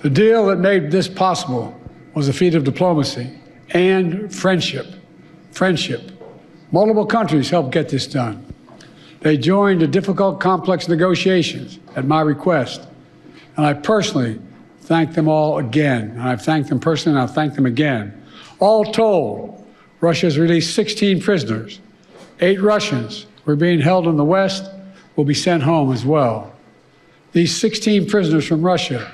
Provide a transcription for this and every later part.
The deal that made this possible was a feat of diplomacy and friendship. Multiple countries helped get this done. They joined the difficult, complex negotiations at my request, and I personally thank them all again. And I've thanked them personally, and I'll thank them again. All told, Russia has released 16 prisoners. 8 Russians who are being held in the West will be sent home as well. These 16 prisoners from Russia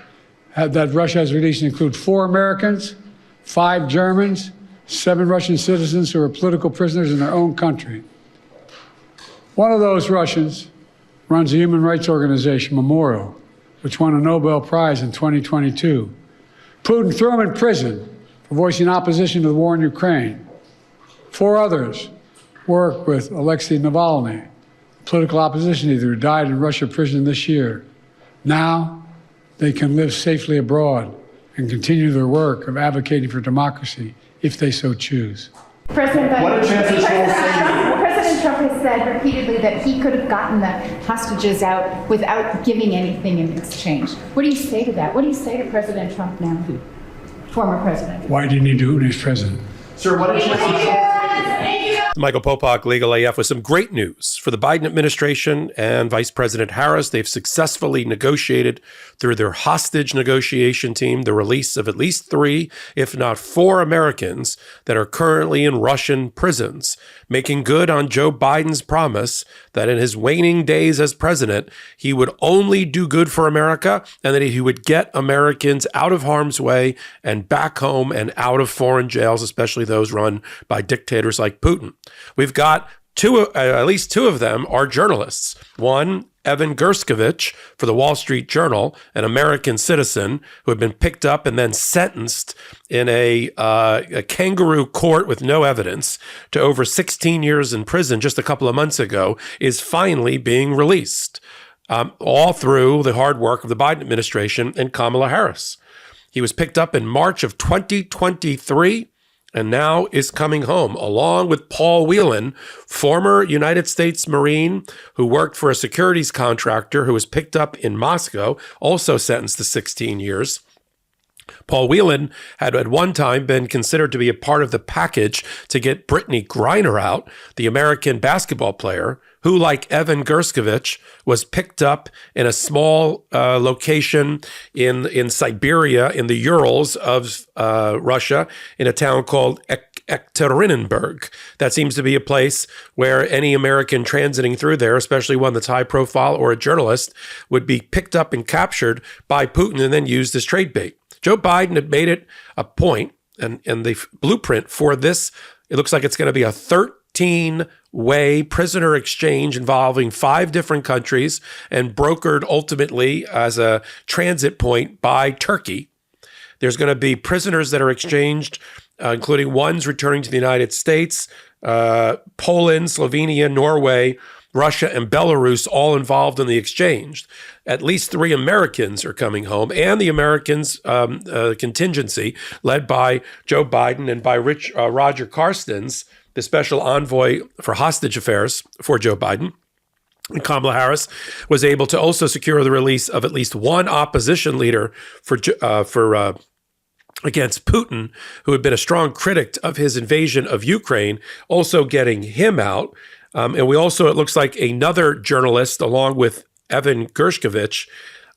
that Russia has released include 4 Americans, 5 Germans, 7 Russian citizens who are political prisoners in their own country. One of those Russians runs a human rights organization, Memorial, which won a Nobel Prize in 2022. Putin threw him in prison for voicing opposition to the war in Ukraine. 4 others work with Alexei Navalny, political opposition leader who died in Russia prison this year. Now they can live safely abroad and continue their work of advocating for democracy if they so choose. President Trump has said repeatedly that he could have gotten the hostages out without giving anything in exchange. What do you say to that? What do you say to President Trump now, former president? Why didn't he do it when he was president? Sir, what did Michael Popok, Legal AF, with some great news for the Biden administration and Vice President Harris. They've successfully negotiated through their hostage negotiation team the release of at least 3, if not 4 Americans that are currently in Russian prisons, making good on Joe Biden's promise that in his waning days as president, he would only do good for America and that he would get Americans out of harm's way and back home and out of foreign jails, especially those run by dictators like Putin. We've got at least 2 of them are journalists. One, Evan Gershkovich for the Wall Street Journal, an American citizen who had been picked up and then sentenced in a kangaroo court with no evidence to over 16 years in prison just a couple of months ago, is finally being released, all through the hard work of the Biden administration and Kamala Harris. He was picked up in March of 2023. And now is coming home, along with Paul Whelan, former United States Marine who worked for a securities contractor who was picked up in Moscow, also sentenced to 16 years. Paul Whelan had at one time been considered to be a part of the package to get Brittany Griner out, the American basketball player, who, like Evan Gershkovich, was picked up in a small location in Siberia, in the Urals of Russia, in a town called Ekaterinburg. That seems to be a place where any American transiting through there, especially one that's high profile or a journalist, would be picked up and captured by Putin and then used as trade bait. Joe Biden had made it a point, and the blueprint for this, it looks like it's going to be a 13-way prisoner exchange involving 5 different countries and brokered ultimately as a transit point by Turkey. There's going to be prisoners that are exchanged, including ones returning to the United States, Poland, Slovenia, Norway, Russia, and Belarus, all involved in the exchange. At least 3 Americans are coming home, and the Americans contingency led by Joe Biden and by Roger Carstens, the special envoy for hostage affairs for Joe Biden. And Kamala Harris was able to also secure the release of at least 1 opposition leader against Putin, who had been a strong critic of his invasion of Ukraine, also getting him out. And we also, it looks like another journalist, along with Evan Gershkovich,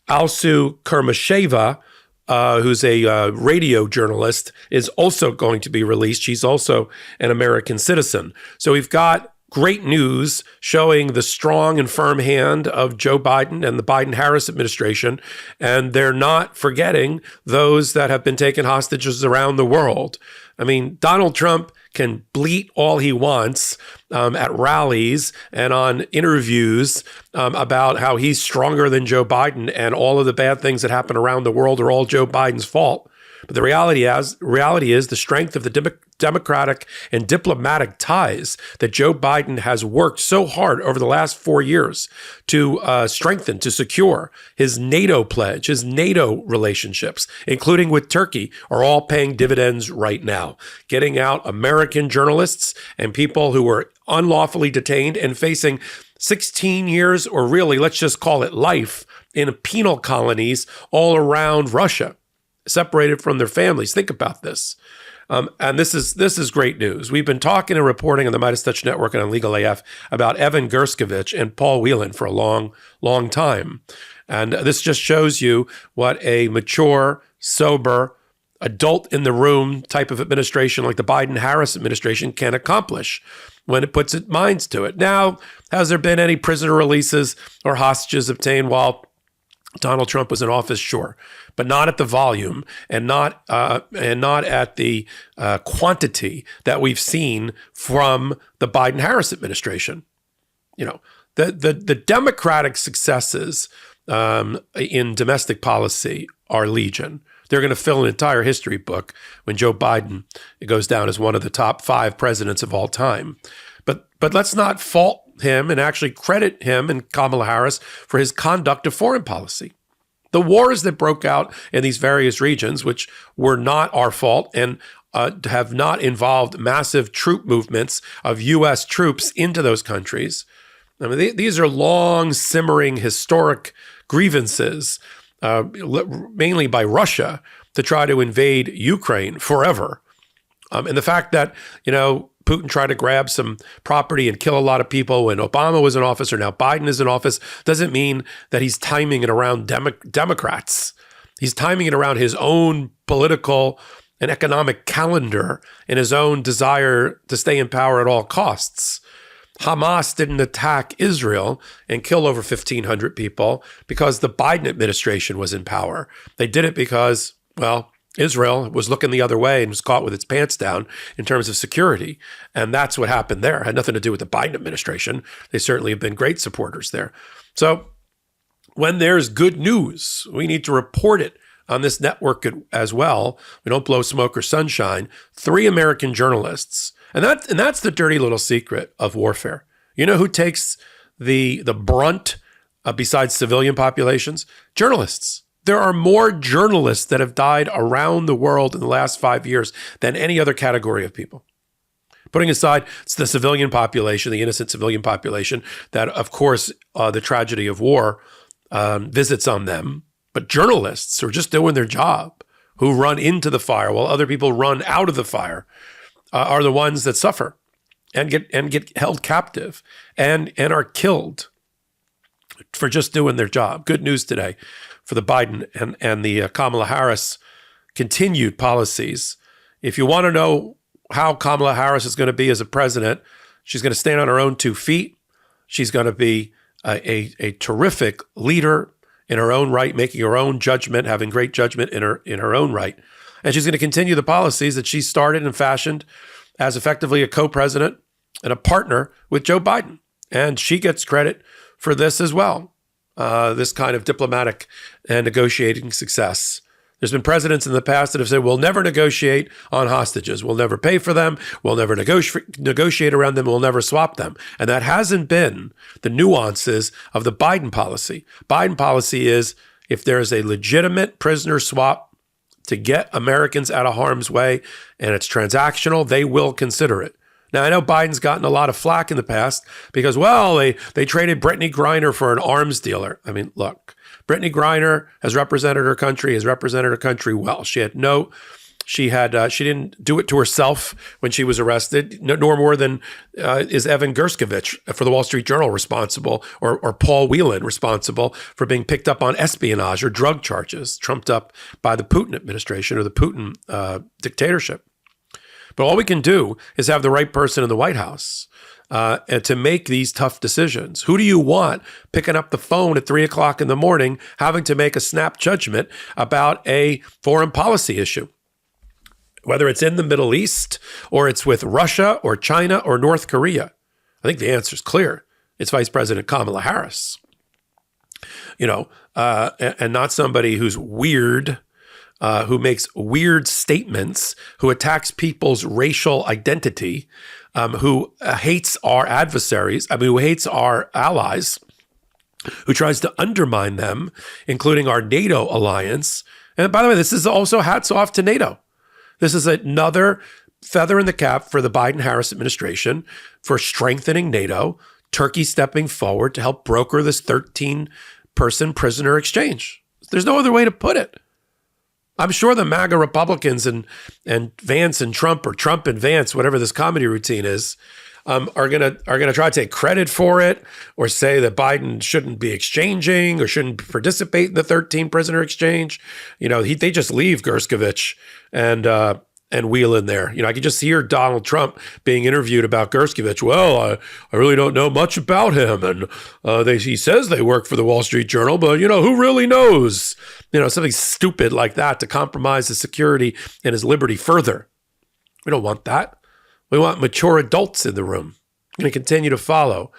Alsu Kermasheva, who's a radio journalist, is also going to be released. She's also an American citizen. So we've got great news showing the strong and firm hand of Joe Biden and the Biden-Harris administration, and they're not forgetting those that have been taken hostages around the world. I mean, Donald Trump can bleat all he wants at rallies and on interviews about how he's stronger than Joe Biden and all of the bad things that happen around the world are all Joe Biden's fault. But the reality is the strength of the democratic and diplomatic ties that Joe Biden has worked so hard over the last 4 years to strengthen, to secure his NATO pledge, his NATO relationships, including with Turkey, are all paying dividends right now. Getting out American journalists and people who were unlawfully detained and facing 16 years, or really, let's just call it life, in penal colonies all around Russia. separated from their families. Think about this. And this is great news. We've been talking and reporting on the MeidasTouch Network and on Legal AF about Evan Gershkovich and Paul Whelan for a long, long time. And this just shows you what a mature, sober, adult in the room type of administration like the Biden-Harris administration can accomplish when it puts its minds to it. Now, has there been any prisoner releases or hostages obtained while Donald Trump was in office? Sure, but not at the volume and not at the quantity that we've seen from the Biden-Harris administration. You know, the Democratic successes in domestic policy are legion. They're going to fill an entire history book when Joe Biden goes down as one of the top 5 presidents of all time. But let's not fault him and actually credit him and Kamala Harris for his conduct of foreign policy. The wars that broke out in these various regions, which were not our fault and have not involved massive troop movements of U.S. troops into those countries. I mean, these are long simmering historic grievances, mainly by Russia, to try to invade Ukraine forever. And the fact that, Putin tried to grab some property and kill a lot of people when Obama was in office or now Biden is in office doesn't mean that he's timing it around Democrats. He's timing it around his own political and economic calendar and his own desire to stay in power at all costs. Hamas didn't attack Israel and kill over 1,500 people because the Biden administration was in power. They did it because, Israel was looking the other way and was caught with its pants down in terms of security. And that's what happened there. It had nothing to do with the Biden administration. They certainly have been great supporters there. So when there's good news, we need to report it on this network as well. We don't blow smoke or sunshine. 3 American journalists. And that's the dirty little secret of warfare. You know who takes the brunt besides civilian populations? Journalists. There are more journalists that have died around the world in the last 5 years than any other category of people. Putting aside the civilian population, the innocent civilian population, that, of course, the tragedy of war visits on them. But journalists who are just doing their job, who run into the fire while other people run out of the fire, are the ones that suffer and get held captive and are killed for just doing their job. Good news today for the Biden and the Kamala Harris continued policies. If you want to know how Kamala Harris is going to be as a president, she's going to stand on her own 2 feet. She's going to be a terrific leader in her own right, making her own judgment, having great judgment in her own right. And she's going to continue the policies that she started and fashioned as effectively a co-president and a partner with Joe Biden. And she gets credit for this as well. This kind of diplomatic and negotiating success. There's been presidents in the past that have said, we'll never negotiate on hostages. We'll never pay for them. We'll never negotiate around them. We'll never swap them. And that hasn't been the nuances of the Biden policy. Biden policy is if there is a legitimate prisoner swap to get Americans out of harm's way and it's transactional, they will consider it. Now, I know Biden's gotten a lot of flack in the past because, they traded Brittany Griner for an arms dealer. I mean, look, Brittany Griner has represented her country well. She didn't do it to herself when she was arrested, nor more than is Evan Gershkovich for the Wall Street Journal responsible, or Paul Whelan responsible for being picked up on espionage or drug charges, trumped up by the Putin administration or the Putin dictatorship. But all we can do is have the right person in the White House and to make these tough decisions. Who do you want picking up the phone at 3 o'clock in the morning, having to make a snap judgment about a foreign policy issue? Whether it's in the Middle East or it's with Russia or China or North Korea, I think the answer is clear. It's Vice President Kamala Harris. And not somebody who's weird, who makes weird statements, who attacks people's racial identity, who hates our adversaries, who hates our allies, who tries to undermine them, including our NATO alliance. And by the way, this is also hats off to NATO. This is another feather in the cap for the Biden-Harris administration for strengthening NATO, Turkey stepping forward to help broker this 13-person prisoner exchange. There's no other way to put it. I'm sure the MAGA Republicans and Vance and Trump, or Trump and Vance, whatever this comedy routine is, are gonna try to take credit for it, or say that Biden shouldn't be exchanging or shouldn't participate in the 13 prisoner exchange. They just leave Gerskovich and wheel in there. I could just hear Donald Trump being interviewed about Gerskovich. Well, I really don't know much about him, and he says they work for the Wall Street Journal, but who really knows? Something stupid like that to compromise his security and his liberty further. We don't want that. We want mature adults in the room. We're going to continue to follow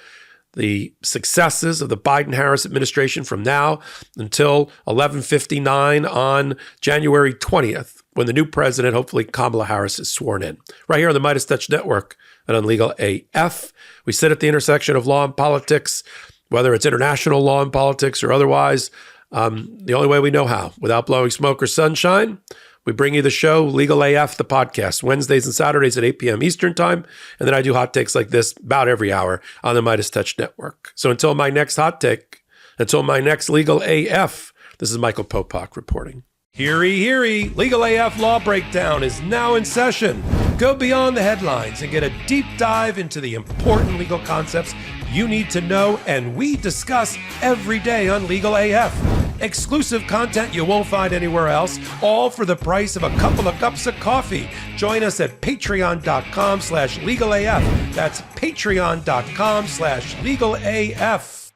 the successes of the Biden-Harris administration from now until 11:59 on January 20th, when the new president, hopefully Kamala Harris, is sworn in. Right here on the MeidasTouch Network and on Legal AF. We sit at the intersection of law and politics, whether it's international law and politics or otherwise, the only way we know how, without blowing smoke or sunshine. We bring you the show, Legal AF, the podcast, Wednesdays and Saturdays at 8 p.m. Eastern Time. And then I do hot takes like this about every hour on the MeidasTouch Network. So until my next hot take, until my next Legal AF, this is Michael Popok reporting. Heary, heary, Legal AF Law Breakdown is now in session. Go beyond the headlines and get a deep dive into the important legal concepts you need to know, and we discuss every day on Legal AF. Exclusive content you won't find anywhere else, all for the price of a couple of cups of coffee. Join us at patreon.com/legalaf. That's patreon.com/legalaf.